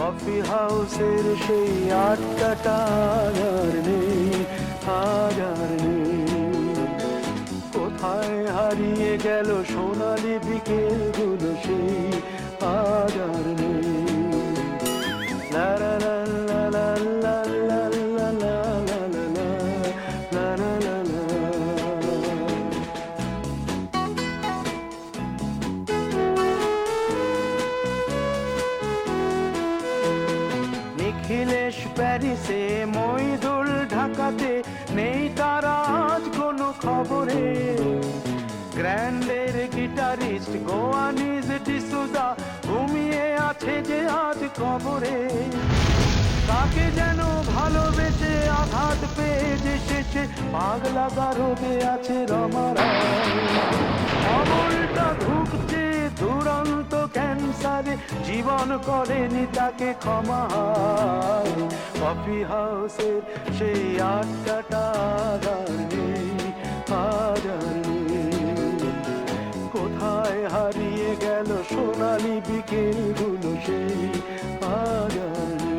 Coffee হাউসের সেই আড্ডাটা আর নেই, আজ আর নেই। কোথায় হারিয়ে গেল সোনালি বিকেলগুলো সেই আজ আর নেই। লা লা লা লা লা লা লা লা লা লা লা লা লা লা। নিখিলেশ প্যারিসে, মইদুল ঢাকাতে, নেই তারা আজ কোনো খবরে। গ্র্যান্ডের গিটারিস্ট গোয়ানিজ ডিসুজা ঘুমিয়ে আছে যে আজ কবরে। তাকে যেন ভালোবেসে আঘাত পেয়ে যে শেষে পাগলা গারদে আছে রমারা। অমলটা ঢুকছে দুরন্ত ক্যান্সারে, জীবন করেনি তাকে ক্ষমা। কফি হাউসের সেই আড্ডাটা আর নেই, আজ আর নেই। কোথায় হারিয়ে গেল সোনালি বিকেলগুলো সেই আজ আর নেই।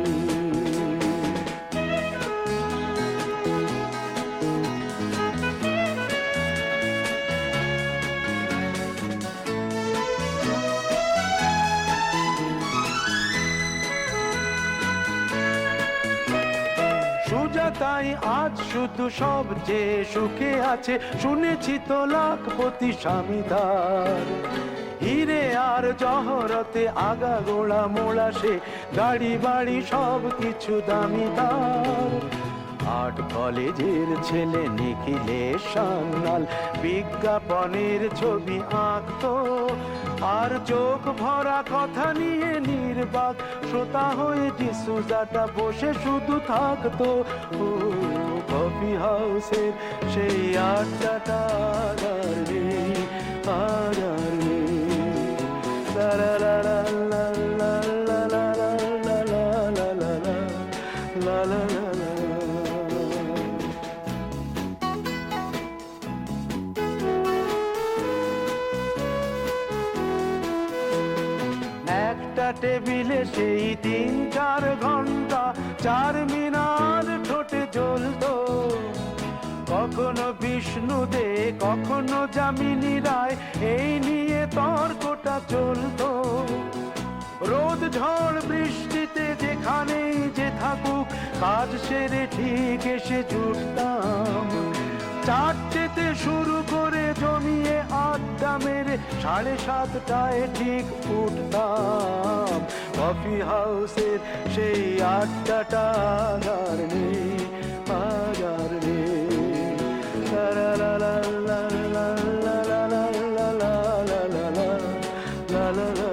সুজাতাই আজ শুধু সবচেয়ে সুখে আছে, শুনেছি তো লাখপতি স্বামীদার। হিরে আর জহরতে আগা গোড়া মোড়া সে, গাড়ি বাড়ি সব কিছু দামিদার। আর্ট কলেজের ছেলে নিখিলেশ সান্যাল বিজ্ঞাপনের ছবি আঁকতো, আর চোখ ভরা কথা নিয়ে নির্বাক শ্রোতা হয়ে ডিসুজাটা বসে শুধু থাকতো। ও কফি হাউসের সেই আড্ডাটা আর নেই, আর আর নেই। লা লা লা লা লা লা লা লা লা লা লা লা লা লা লা। একটা টেবিলে সেই 3-4 ঘন্টা চার মিনার ঠোঁটে জ্বলতো। কখনো বিষ্ণু দে, কখনো যামিনী রায়, এই নিয়ে তর্কটা চলতো। রোদ ঝড় বৃষ্টিতে যেখানেই যে থাকুক, কাজ সেরে ঠিক এসে জুটতাম। 4টেতে শুরু করে জমিয়ে আড্ডা মেরে 7:30টায় ঠিক উঠতাম। কফি হাউসের সেই আড্ডাটা আর নেই, আজ আর নেই। লা লা লা লা লা লা লা লা লা লা লা লা লা লা লা।